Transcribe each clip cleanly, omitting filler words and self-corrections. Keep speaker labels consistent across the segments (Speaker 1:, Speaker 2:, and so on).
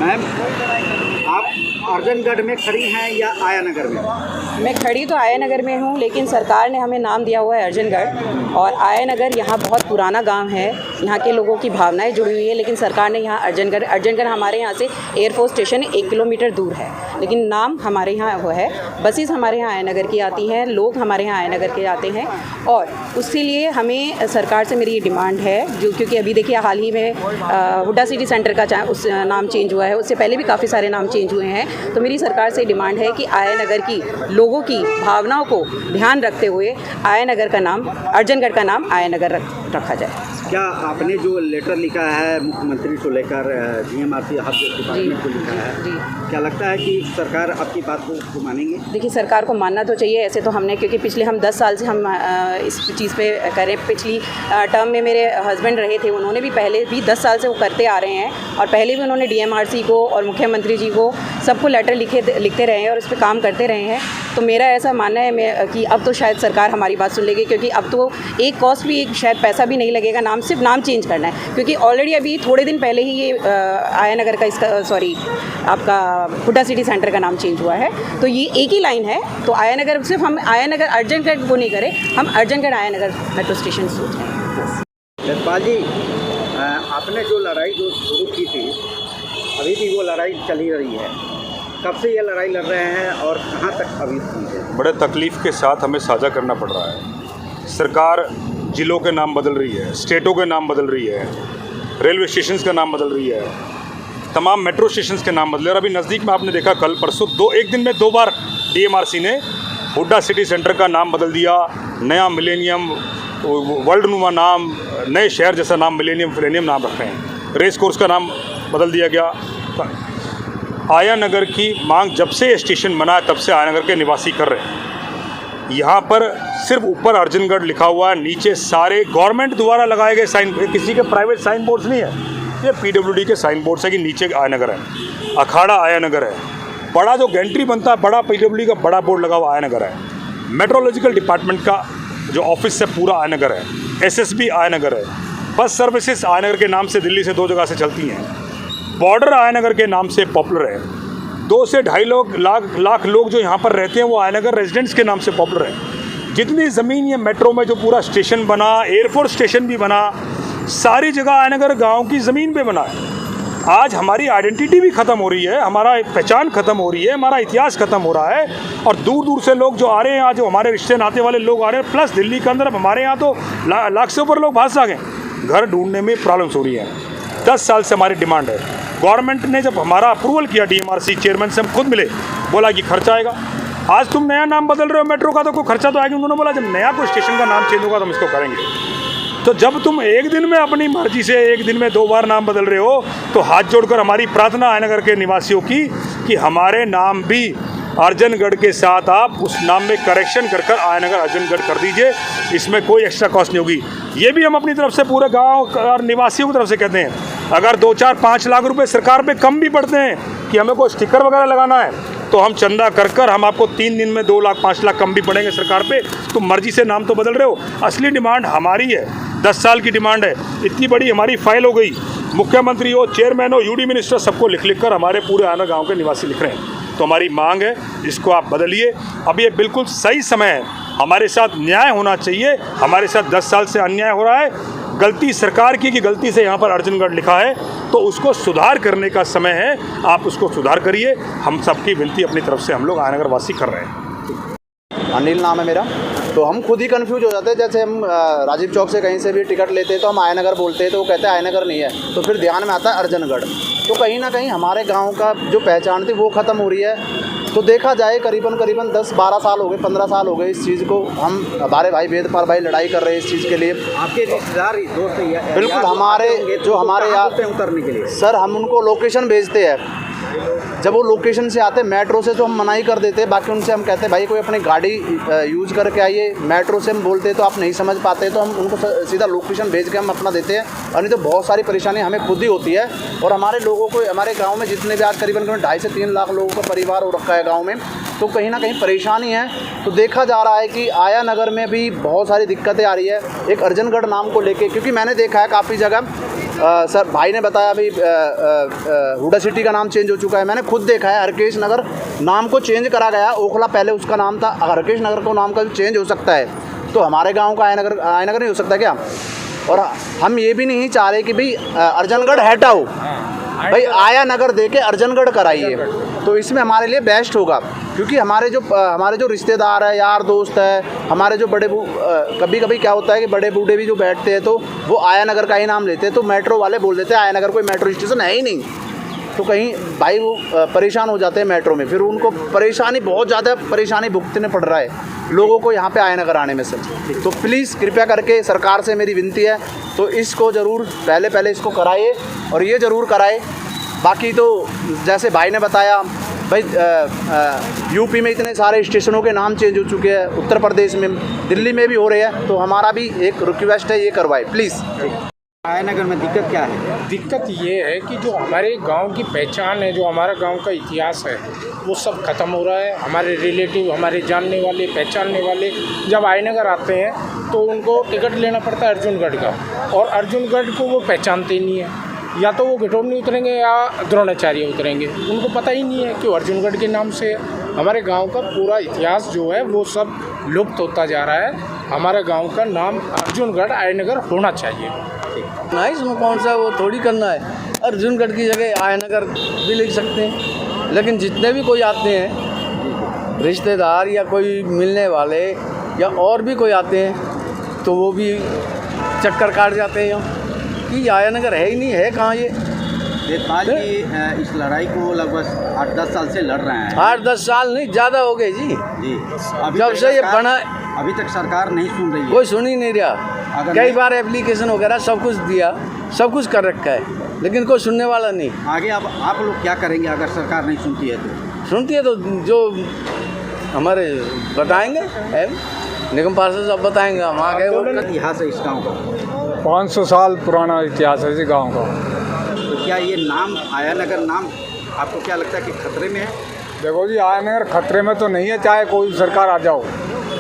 Speaker 1: Ma'am, आप अर्जनगढ़ में खड़ी हैं या आया नगर में?
Speaker 2: मैं खड़ी तो आया नगर में हूँ, लेकिन सरकार ने हमें नाम दिया हुआ है अर्जनगढ़। और आया नगर यहाँ बहुत पुराना गांव है, यहाँ के लोगों की भावनाएं जुड़ी हुई है, लेकिन सरकार ने यहाँ अर्जनगढ़ हमारे यहाँ से एयरफोर्स स्टेशन 1 किलोमीटर दूर है, लेकिन नाम हमारे यहाँ वो है। बसेस हमारे यहाँ आया नगर की आती हैं, लोग हमारे यहाँ आया नगर के आते हैं, और उसके लिए हमें सरकार से मेरी ये डिमांड है, जो क्योंकि अभी देखिए हाल ही में हुड्डा सिटी सेंटर का उस नाम चेंज हुआ है, उससे पहले भी काफ़ी सारे नाम चेंज हुए हैं। तो मेरी सरकार से डिमांड है कि आया नगर की लोगों की भावनाओं को ध्यान रखते हुए आया नगर का नाम, अर्जनगढ़ का नाम आया नगर रखा जाए।
Speaker 1: क्या आपने जो लेटर लिखा है मुख्यमंत्री को लेकर, जीएमआरसी हब डिपार्टमेंट को लिखा है, क्या लगता है कि सरकार आपकी बात को मानेंगे? देखिए,
Speaker 2: सरकार को मानना तो चाहिए। ऐसे तो हमने, क्योंकि पिछले हम 10 साल से हम इस चीज़ पे करें। पिछली टर्म में मेरे हस्बैंड रहे थे, उन्होंने भी पहले भी 10 साल से वो करते आ रहे हैं, और पहले भी उन्होंने डीएमआरसी को और मुख्यमंत्री जी को सबको लेटर लिखते रहे हैं और इस पर काम करते रहे हैं। तो मेरा ऐसा मानना है कि अब तो शायद सरकार हमारी बात सुन लेगी, क्योंकि अब तो एक कॉस्ट भी, शायद पैसा भी नहीं लगेगा, सिर्फ नाम चेंज करना है। क्योंकि ऑलरेडी अभी थोड़े दिन पहले ही ये आया नगर का आपका हुड्डा सिटी सेंटर का नाम चेंज हुआ है। तो ये एक ही लाइन है, तो आया नगर, सिर्फ हम आया नगर अर्जनगढ़ को नहीं करें, हम अर्जनगढ़ आया नगर मेट्रो स्टेशन सोचें।
Speaker 1: जसपाल जी, आपने जो लड़ाई जो शुरू की थी, अभी भी वो लड़ाई चल ही रही है। कब से ये लड़ाई लड़ रहे हैं और कहाँ तक अभी पहुँचे?
Speaker 3: बड़े तकलीफ़ के साथ हमें साझा करना पड़ रहा है। सरकार जिलों के नाम बदल रही है, स्टेटों के नाम बदल रही है, रेलवे स्टेशंस का नाम बदल रही है, तमाम मेट्रो स्टेशंस के नाम बदले। और अभी नज़दीक में आपने देखा कल परसों एक दिन में 2 बार डीएमआरसी ने हुड्डा सिटी सेंटर का नाम बदल दिया, नया मिलेनियम, वर्ल्ड नुमा नाम, नए शहर जैसा नाम मिलेनियम नाम रखे हैं। रेस कोर्स का नाम बदल दिया गया। आया नगर की मांग जब से ये स्टेशन बना है तब से आया नगर के निवासी कर रहे हैं। यहाँ पर सिर्फ ऊपर अर्जनगढ़ लिखा हुआ है, नीचे सारे गवर्नमेंट द्वारा लगाए गए साइन, किसी के प्राइवेट साइन बोर्ड्स नहीं है, ये पीडब्ल्यूडी के साइन बोर्ड्स है कि नीचे आया नगर है, अखाड़ा आया नगर है, बड़ा जो गैंट्री बनता है बड़ा पीडब्ल्यूडी का बड़ा बोर्ड लगा हुआ आया नगर है, मेट्रोलॉजिकल डिपार्टमेंट का जो ऑफिस है पूरा आया नगर है, एसएसबी आया नगर है, बस सर्विसेज आया नगर के नाम से दिल्ली से 2 जगह से चलती हैं, बॉर्डर आया नगर के नाम से पॉपुलर है, 2 से ढाई लाख लोग जो यहाँ पर रहते हैं वो आया नगर रेजिडेंट्स के नाम से पॉपुलर है। जितनी ज़मीन ये मेट्रो में जो पूरा स्टेशन बना, एयरफोर्स स्टेशन भी बना, सारी जगह आया नगर गाँव की ज़मीन पे बना है। आज हमारी आइडेंटिटी भी ख़त्म हो रही है, हमारा पहचान ख़त्म हो रही है, हमारा इतिहास ख़त्म हो रहा है, और दूर दूर से लोग जो आ रहे हैं, आज जो हमारे रिश्ते नाते वाले लोग आ रहे हैं, प्लस दिल्ली के अंदर अब हमारे यहाँ तो लाख से ऊपर लोग भाग गए। घर ढूंढने में प्रॉब्लम्स हो रही है। 10 साल से हमारी डिमांड है। गवर्नमेंट ने जब हमारा अप्रूवल किया, डीएमआरसी चेयरमैन से हम खुद मिले, बोला कि खर्चा आएगा। आज तुम नया नाम बदल रहे हो मेट्रो का, तो कोई खर्चा तो आएगा। उन्होंने बोला जब नया कोई स्टेशन का नाम चेंज होगा तो हम इसको करेंगे। तो जब तुम एक दिन में अपनी मर्जी से एक दिन में 2 बार नाम बदल रहे हो, तो हाथ जोड़कर हमारी प्रार्थना आया नगर के निवासियों की कि हमारे नाम भी अर्जनगढ़ के साथ आप उस नाम में करेक्शन कर आया नगर अर्जनगढ़ कर दीजिए। इसमें कोई एक्स्ट्रा कॉस्ट नहीं होगी। ये भी हम अपनी तरफ से पूरे गांव और निवासियों की तरफ से कहते हैं, अगर 2, 4, 5 लाख रुपए सरकार पे कम भी पड़ते हैं कि हमें कोई स्टिकर वगैरह लगाना है, तो हम चंदा कर हम आपको 3 दिन में 2 लाख 5 लाख कम भी पड़ेंगे सरकार पे। तो मर्जी से नाम तो बदल रहे हो, असली डिमांड हमारी है, 10 साल की डिमांड है। इतनी बड़ी हमारी फाइल हो गई, मुख्यमंत्री हो, चेयरमैन हो, यूडी मिनिस्टर, सबको लिख कर हमारे पूरे आना गाँव के निवासी लिख रहे हैं। तो हमारी मांग है, इसको आप बदलिए। अब ये बिल्कुल सही समय है, हमारे साथ न्याय होना चाहिए। हमारे साथ 10 साल से अन्याय हो रहा है, गलती सरकार की कि गलती से यहाँ पर अर्जनगढ़ लिखा है, तो उसको सुधार करने का समय है। आप उसको सुधार करिए। हम सबकी विनती अपनी तरफ से हम लोग आया नगर वासी कर रहे हैं।
Speaker 4: अनिल नाम है मेरा। तो हम खुद ही कंफ्यूज हो जाते हैं। जैसे हम राजीव चौक से कहीं से भी टिकट लेते हैं तो हम आया नगर बोलते हैं, तो वो कहते हैं आया नगर नहीं है, तो फिर ध्यान में आता है अर्जनगढ़। तो कहीं ना कहीं हमारे गांव का जो पहचान थी वो ख़त्म हो रही है। तो देखा जाए करीबन 10-12 साल हो गए, 15 साल हो गए इस चीज़ को। हमारे भाई वेदपाल भाई लड़ाई कर रहे हैं इस चीज़ के लिए।
Speaker 1: आपके रिश्तेदार दोस्त
Speaker 4: बिल्कुल हमारे जो हमारे यहाँ
Speaker 1: उतरने के लिए
Speaker 4: सर, हम उनको लोकेशन भेजते हैं। जब वो लोकेशन से आते मेट्रो से तो हम मनाही कर देते हैं। बाकी उनसे हम कहते हैं भाई कोई अपनी गाड़ी यूज़ करके आइए। मेट्रो से हम बोलते हैं तो आप नहीं समझ पाते, तो हम उनको सीधा लोकेशन भेज के हम अपना देते हैं। और नहीं तो बहुत सारी परेशानी हमें खुद ही होती है। और हमारे लोगों को, हमारे गांव में जितने भी आज करीबन 2.5 से 3 लाख लोगों का परिवार हो रखा है गांव में, तो कहीं ना कहीं परेशानी है। तो देखा जा रहा है कि आया नगर में भी बहुत सारी दिक्कतें आ रही है एक अर्जनगढ़ नाम को लेके। क्योंकि मैंने देखा है काफ़ी जगह सर भाई ने बताया अभी हुडा सिटी का नाम चेंज हो चुका है। मैंने खुद देखा है हरकेश नगर नाम को चेंज करा गया। ओखला पहले उसका नाम था, हरकेश नगर को नाम का चेंज हो सकता है तो हमारे गांव का आयनगर नहीं हो सकता क्या? और हम ये भी नहीं चाह रहे कि भाई अर्जनगढ़ हटाओ, भाई आया नगर दे के अर्जनगढ़ कराइए, तो इसमें हमारे लिए बेस्ट होगा। क्योंकि हमारे जो रिश्तेदार है, यार दोस्त है, हमारे जो बड़े कभी कभी क्या होता है कि बड़े बूढ़े भी जो बैठते हैं तो वो आया नगर का ही नाम लेते हैं, तो मेट्रो वाले बोल देते हैं आया नगर कोई मेट्रो स्टेशन है ही नहीं, तो कहीं भाई वो परेशान हो जाते हैं मेट्रो में, फिर उनको बहुत ज़्यादा परेशानी भुगतने पड़ रहा है लोगों को यहाँ पे आया नगर आने में से। तो प्लीज़ कृपया करके सरकार से मेरी विनती है, तो इसको ज़रूर पहले इसको कराइए और ये ज़रूर कराए। बाकी तो जैसे भाई ने बताया भाई यूपी में इतने सारे स्टेशनों के नाम चेंज हो चुके हैं, उत्तर प्रदेश में, दिल्ली में भी हो रहे हैं, तो हमारा भी एक रिक्वेस्ट है ये करवाए प्लीज़।
Speaker 1: आया नगर में दिक्कत क्या है?
Speaker 5: दिक्कत ये है कि जो हमारे गांव की पहचान है, जो हमारा गांव का इतिहास है, वो सब ख़त्म हो रहा है। हमारे रिलेटिव, हमारे जानने वाले, पहचानने वाले जब आयनगर आते हैं तो उनको टिकट लेना पड़ता है अर्जुनगढ़ का, और अर्जुनगढ़ को वो पहचानते नहीं है। या तो वो घटोमनी उतरेंगे या द्रोणाचार्य उतरेंगे, उनको पता ही नहीं है कि वो अर्जुनगढ़ के नाम से हमारे गांव का पूरा इतिहास जो है वो सब लुप्त होता जा रहा है। हमारे गांव का नाम अर्जुनगढ़ आयनगर होना चाहिए।
Speaker 6: ना इसमें कौन सा वो थोड़ी करना है, अर्जुनगढ़ की जगह आयनगर भी लिख सकते हैं। लेकिन जितने भी कोई आते हैं रिश्तेदार या कोई मिलने वाले या और भी कोई आते हैं तो वो भी चक्कर काट जाते हैं कि आयनगर है ही नहीं, है कहाँ ये।
Speaker 1: देवपाल जी इस लड़ाई को लगभग 8-10 साल से लड़ रहे हैं।
Speaker 6: 8-10 साल नहीं, ज़्यादा हो गए जी। जब से ये बना
Speaker 1: अभी तक सरकार नहीं सुन रही है,
Speaker 6: कोई सुन ही नहीं रहा। कई बार एप्लीकेशन वगैरह सब कुछ दिया, सब कुछ कर रखा है, लेकिन कोई सुनने वाला नहीं।
Speaker 1: आगे अब आप लोग क्या करेंगे अगर सरकार नहीं सुनती है तो?
Speaker 6: सुनती है तो जो हमारे बताएंगे निगम पार्षद सब बताएंगे, हम आगे।
Speaker 1: इतिहास है इस गाँव का
Speaker 7: 500 साल पुराना इतिहास है इस गांव का।
Speaker 1: तो क्या ये नाम आया नगर नाम आपको क्या लगता है कि खतरे में है?
Speaker 7: देखो जी, आया नगर खतरे में तो नहीं है, चाहे कोई सरकार आ जाओ,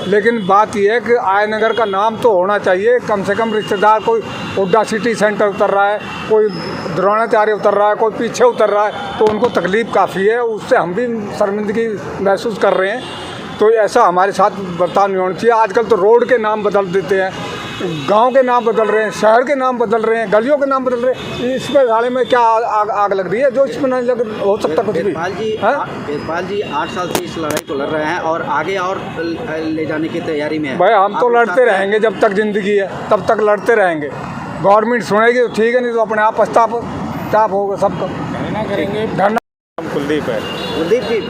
Speaker 7: लेकिन बात यह है कि आया नगर का नाम तो होना चाहिए। कम से कम रिश्तेदार, कोई हुड्डा सिटी सेंटर उतर रहा है, कोई द्रोणाचार्य उतर रहा है, कोई पीछे उतर रहा है, तो उनको तकलीफ़ काफ़ी है, उससे हम भी शर्मिंदगी महसूस कर रहे हैं। तो ऐसा हमारे साथ बर्ताव नहीं होना चाहिए। आजकल तो रोड के नाम बदल देते हैं, गांव के नाम बदल रहे हैं, शहर के नाम बदल रहे हैं, गलियों के नाम बदल रहे हैं। इसमें गाड़ी में क्या आग लग रही है जो इसमें नहीं लग हो सकता कुछ भी।
Speaker 1: देवपाल जी 8 साल से इस लड़ाई को लड़ रहे हैं और आगे और ले जाने की तैयारी में है।
Speaker 7: भाई हम तो लड़ते रहेंगे, जब तक ज़िंदगी है तब तक लड़ते रहेंगे। गवर्नमेंट सुनेगी तो ठीक है, नहीं तो अपने आप पछताप होगा सबको।
Speaker 5: करेंगे।
Speaker 3: कुलदीप है।
Speaker 1: कुलदीप जी,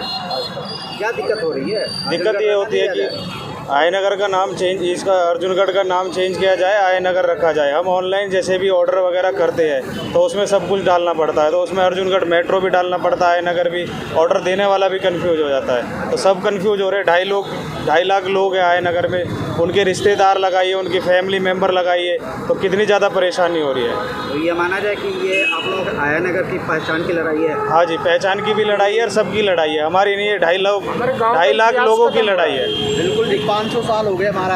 Speaker 1: क्या दिक्कत हो रही है?
Speaker 3: दिक्कत ये होती है कि आयनगर का नाम चेंज, इसका अर्जुनगढ़ का नाम चेंज किया जाए, आयनगर रखा जाए। हम ऑनलाइन जैसे भी ऑर्डर वगैरह करते हैं तो उसमें सब कुछ डालना पड़ता है, तो उसमें अर्जुनगढ़ मेट्रो भी डालना पड़ता है, आयनगर भी। ऑर्डर देने वाला भी कंफ्यूज हो जाता है, तो सब कंफ्यूज हो रहे हैं। 2.5 लाख लोग हैं आयनगर में, उनके रिश्तेदार लगाइए, उनकी फैमिली मेम्बर लगाइए, तो कितनी ज़्यादा परेशानी हो रही है।
Speaker 1: तो ये माना जाए कि ये आप लोग आया नगर की पहचान की लड़ाई है?
Speaker 3: हाँ जी, पहचान की भी लड़ाई है और सबकी लड़ाई है, हमारी नहीं है। 2.5 लाख लोगों की लड़ाई है।
Speaker 1: बिल्कुल
Speaker 4: 500 साल हो गए हमारा